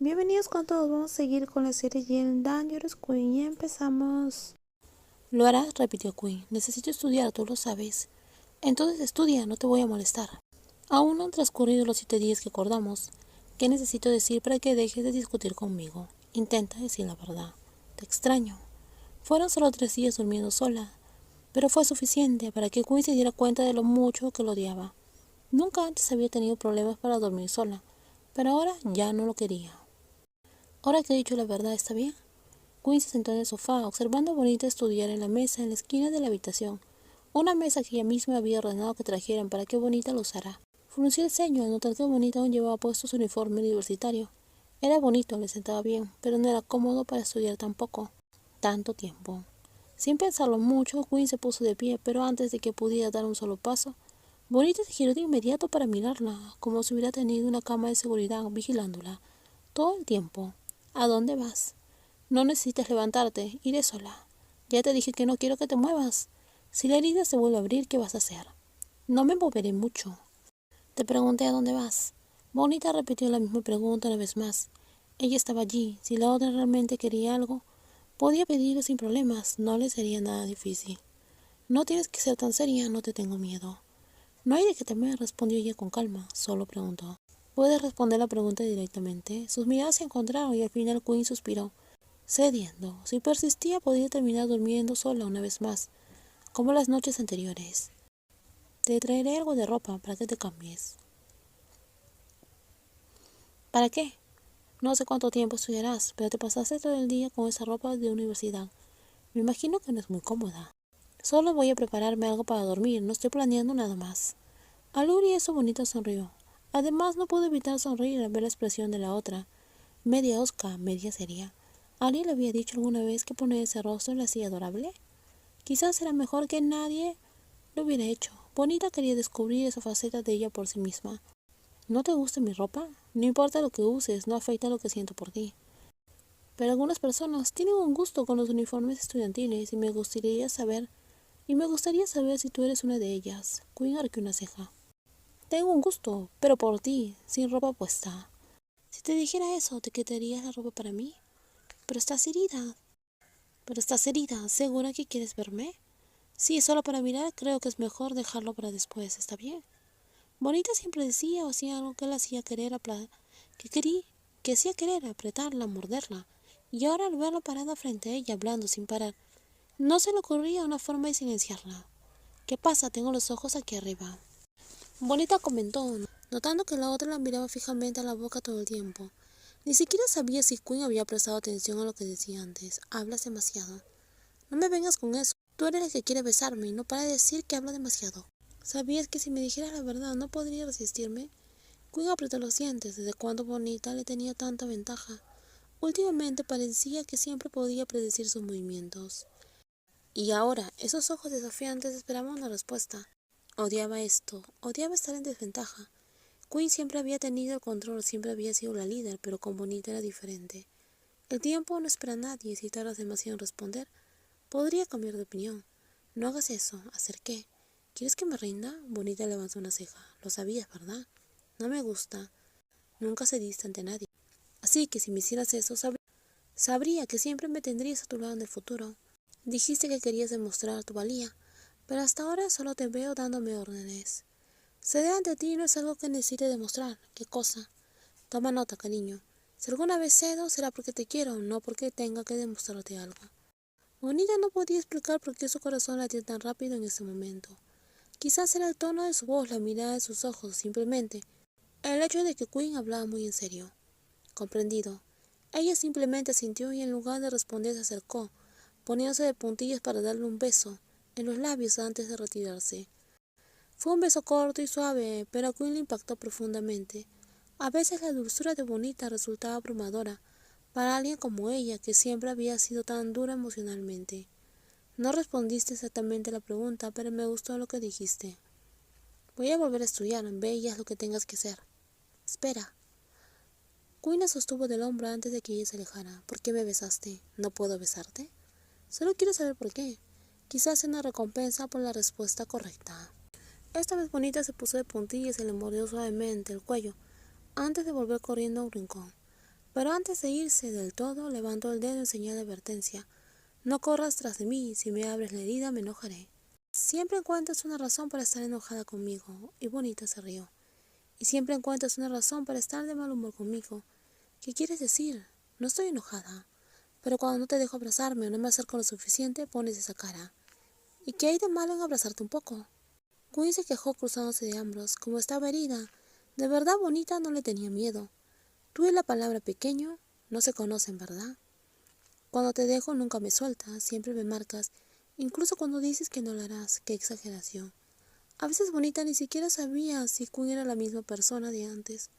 Bienvenidos con todos, vamos a seguir con la serie Jane Dangerous Queen y empezamos. Lo harás, repitió Quinn. Necesito estudiar, tú lo sabes. Entonces estudia, no te voy a molestar. Aún no han transcurrido los 7 días que acordamos. ¿Qué necesito decir para que dejes de discutir conmigo? Intenta decir la verdad. Te extraño. Fueron solo 3 días durmiendo sola, pero fue suficiente para que Quinn se diera cuenta de lo mucho que lo odiaba. Nunca antes había tenido problemas para dormir sola, pero ahora ya no lo quería. Ahora que he dicho la verdad, ¿está bien? Quinn se sentó en el sofá, observando a Bonita estudiar en la mesa en la esquina de la habitación, una mesa que ella misma había ordenado que trajeran para que Bonita lo usara. Frunció el ceño al notar que Bonita aún llevaba puesto su uniforme universitario. Era bonito, le sentaba bien, pero no era cómodo para estudiar tampoco. Tanto tiempo. Sin pensarlo mucho, Quinn se puso de pie, pero antes de que pudiera dar un solo paso, Bonita se giró de inmediato para mirarla, como si hubiera tenido una cámara de seguridad vigilándola todo el tiempo. ¿A dónde vas? No necesitas levantarte, iré sola. Ya te dije que no quiero que te muevas. Si la herida se vuelve a abrir, ¿qué vas a hacer? No me moveré mucho. Te pregunté a dónde vas. Bonita repitió la misma pregunta una vez más. Ella estaba allí. Si la otra realmente quería algo, podía pedirlo sin problemas. No le sería nada difícil. No tienes que ser tan seria, no te tengo miedo. No hay de qué temer, respondió ella con calma. Solo preguntó. ¿Puedes responder la pregunta directamente? Sus miradas se encontraron y al final Quinn suspiró, cediendo. Si persistía, podía terminar durmiendo sola una vez más, como las noches anteriores. Te traeré algo de ropa para que te cambies. ¿Para qué? No sé cuánto tiempo estudiarás, pero te pasaste todo el día con esa ropa de universidad. Me imagino que no es muy cómoda. Solo voy a prepararme algo para dormir, no estoy planeando nada más. A Luri eso bonito sonrió. Además, no pude evitar sonreír al ver la expresión de la otra, media osca, media seria. ¿Alguien le había dicho alguna vez que poner ese rostro le hacía adorable? Quizás era mejor que nadie lo hubiera hecho. Bonita quería descubrir esa faceta de ella por sí misma. ¿No te gusta mi ropa? No importa lo que uses, no afecta lo que siento por ti. Pero algunas personas tienen un gusto con los uniformes estudiantiles y me gustaría saber si tú eres una de ellas. Quinn arqueó una ceja. Tengo un gusto, pero por ti, sin ropa puesta. Si te dijera eso, ¿te quitarías la ropa para mí? Pero estás herida. Pero estás herida, ¿segura que quieres verme? Si es solo para mirar, creo que es mejor dejarlo para después, ¿está bien? Bonita siempre decía o hacía algo que la hacía que hacía querer apretarla, morderla, y ahora al verla parada frente a ella, hablando sin parar, no se le ocurría una forma de silenciarla. ¿Qué pasa? Tengo los ojos aquí arriba. Bonita comentó, notando que la otra la miraba fijamente a la boca todo el tiempo. Ni siquiera sabía si Quinn había prestado atención a lo que decía antes. Hablas demasiado. No me vengas con eso. Tú eres la que quiere besarme y no para de decir que hablo demasiado. ¿Sabías que si me dijeras la verdad no podría resistirme? Quinn apretó los dientes. ¿Desde cuándo Bonita le tenía tanta ventaja? Últimamente parecía que siempre podía predecir sus movimientos. Y ahora, esos ojos desafiantes esperaban una respuesta. Odiaba esto. Odiaba estar en desventaja. Quinn siempre había tenido el control, siempre había sido la líder, pero con Bonita era diferente. El tiempo no espera a nadie y si tardas demasiado en responder, podría cambiar de opinión. No hagas eso. ¿Hacer qué? ¿Quieres que me rinda? Bonita levantó una ceja. Lo sabías, ¿verdad? No me gusta. Nunca cediste ante nadie. Así que si me hicieras eso, sabría que siempre me tendrías a tu lado en el futuro. Dijiste que querías demostrar tu valía, pero hasta ahora solo te veo dándome órdenes. Ceder ante ti no es algo que necesite demostrar. ¿Qué cosa? Toma nota, cariño. Si alguna vez cedo, será porque te quiero, no porque tenga que demostrarte algo. Bonita no podía explicar por qué su corazón latía tan rápido en ese momento. Quizás era el tono de su voz, la mirada de sus ojos, simplemente el hecho de que Quinn hablaba muy en serio. Comprendido. Ella simplemente sintió y en lugar de responder se acercó, poniéndose de puntillas para darle un beso en los labios antes de retirarse. Fue un beso corto y suave, pero a Quinn le impactó profundamente. A veces la dulzura de Bonita resultaba abrumadora para alguien como ella, que siempre había sido tan dura emocionalmente. No respondiste exactamente a la pregunta, pero me gustó lo que dijiste. Voy a volver a estudiar, ve y haz lo que tengas que hacer. Espera. Quinn la sostuvo del hombro antes de que ella se alejara. ¿Por qué me besaste? ¿No puedo besarte? Solo quiero saber por qué. Quizás sea una recompensa por la respuesta correcta. Esta vez Bonita se puso de puntillas y le mordió suavemente el cuello, antes de volver corriendo a un rincón. Pero antes de irse del todo, levantó el dedo en señal de advertencia. No corras tras de mí, si me abres la herida me enojaré. Siempre encuentras una razón para estar enojada conmigo, y Bonita se rió. Y siempre encuentras una razón para estar de mal humor conmigo. ¿Qué quieres decir? No estoy enojada. Pero cuando no te dejo abrazarme o no me acerco lo suficiente, pones esa cara. ¿Y qué hay de malo en abrazarte un poco? Queen se quejó cruzándose de hombros. Como estaba herida, de verdad Bonita no le tenía miedo. Tú y la palabra pequeño no se conocen, ¿verdad? Cuando te dejo nunca me sueltas, siempre me marcas, incluso cuando dices que no lo harás. ¡Qué exageración! A veces Bonita ni siquiera sabía si Queen era la misma persona de antes.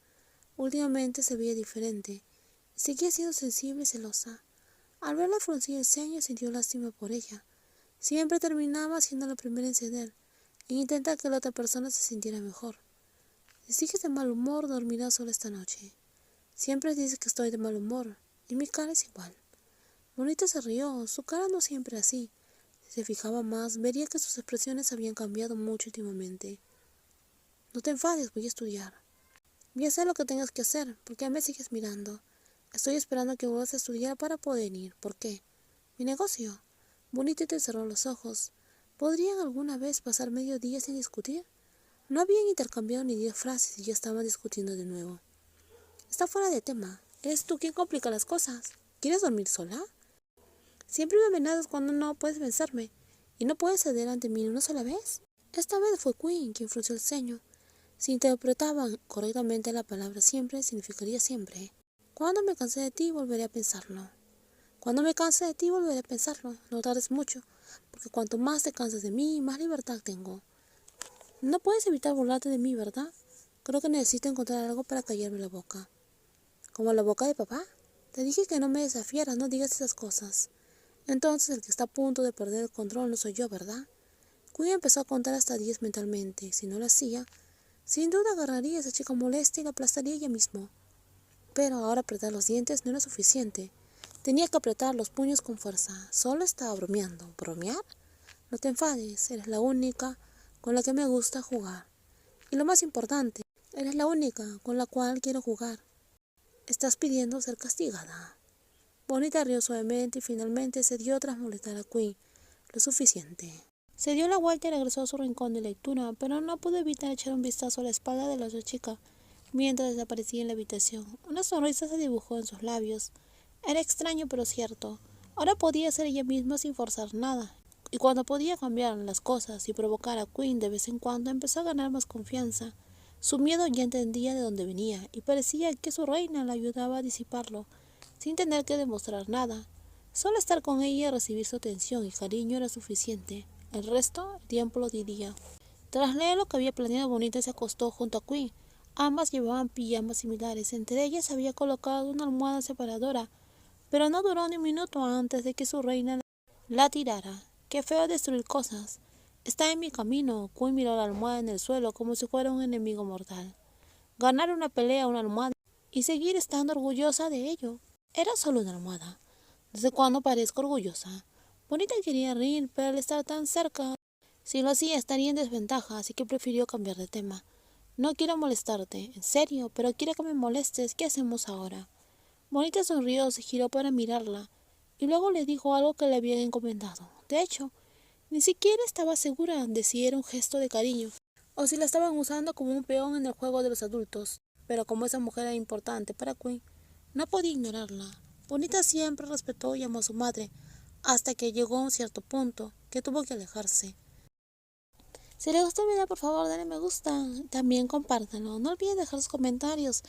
Últimamente se veía diferente. Seguía siendo sensible y celosa. Al verla fruncir el ceño sintió lástima por ella. Siempre terminaba siendo la primera en ceder, e intentar que la otra persona se sintiera mejor. Si sigues de mal humor, dormirás sola esta noche. Siempre dices que estoy de mal humor, y mi cara es igual. Bonita se rió, su cara no siempre así. Si se fijaba más, vería que sus expresiones habían cambiado mucho últimamente. No te enfades, voy a estudiar. Voy a hacer lo que tengas que hacer, porque me sigues mirando. Estoy esperando que vuelvas a estudiar para poder ir. ¿Por qué? Mi negocio. Bonita te cerró los ojos. ¿Podrían alguna vez pasar medio día sin discutir? No habían intercambiado ni 10 frases y ya estaban discutiendo de nuevo. Está fuera de tema. ¿Eres tú quien complica las cosas? ¿Quieres dormir sola? Siempre me amenazas cuando no puedes vencerme, y no puedes ceder ante mí una sola vez. Esta vez fue Queen quien frunció el ceño. Si interpretaban correctamente la palabra siempre, significaría siempre. Cuando me cansé de ti, volveré a pensarlo. Cuando me canse de ti, volveré a pensarlo. No tardes mucho, porque cuanto más te cansas de mí, más libertad tengo. No puedes evitar burlarte de mí, ¿verdad? Creo que necesito encontrar algo para callarme la boca. ¿Como la boca de papá? Te dije que no me desafiaras, no digas esas cosas. Entonces el que está a punto de perder el control no soy yo, ¿verdad? Queen empezó a contar hasta 10 mentalmente. Si no lo hacía, sin duda agarraría a esa chica molesta y la aplastaría ella mismo. Pero ahora apretar los dientes no era suficiente. Tenía que apretar los puños con fuerza. Solo estaba bromeando. ¿Bromear? No te enfades, eres la única con la que me gusta jugar. Y lo más importante, eres la única con la cual quiero jugar. Estás pidiendo ser castigada. Bonita rió suavemente y finalmente cedió tras molestar a Queen lo suficiente. Se dio la vuelta y regresó a su rincón de lectura, pero no pudo evitar echar un vistazo a la espalda de la otra chica mientras desaparecía en la habitación. Una sonrisa se dibujó en sus labios. Era extraño pero cierto. Ahora podía ser ella misma sin forzar nada. Y cuando podía cambiar las cosas y provocar a Queen de vez en cuando, empezó a ganar más confianza. Su miedo ya entendía de dónde venía, y parecía que su reina la ayudaba a disiparlo, sin tener que demostrar nada. Solo estar con ella y recibir su atención y cariño era suficiente. El resto, el tiempo lo diría. Tras leer lo que había planeado, Bonita se acostó junto a Queen. Ambas llevaban pijamas similares. Entre ellas había colocado una almohada separadora, pero no duró ni un minuto antes de que su reina la tirara. Qué feo destruir cosas. Está en mi camino. Queen miró la almohada en el suelo como si fuera un enemigo mortal. Ganar una pelea a una almohada y seguir estando orgullosa de ello. Era solo una almohada. ¿Desde cuándo parezco orgullosa? Bonita quería reír, pero al estar tan cerca, si lo hacía estaría en desventaja, así que prefirió cambiar de tema. No quiero molestarte, en serio, pero quiero que me molestes. ¿Qué hacemos ahora? Bonita sonrió, se giró para mirarla, y luego le dijo algo que le habían encomendado. De hecho, ni siquiera estaba segura de si era un gesto de cariño, o si la estaban usando como un peón en el juego de los adultos. Pero como esa mujer era importante para Queen, no podía ignorarla. Bonita siempre respetó y amó a su madre, hasta que llegó a un cierto punto que tuvo que alejarse. Si les gustó el video, por favor denle me gusta, también compártanlo. No olviden dejar sus comentarios.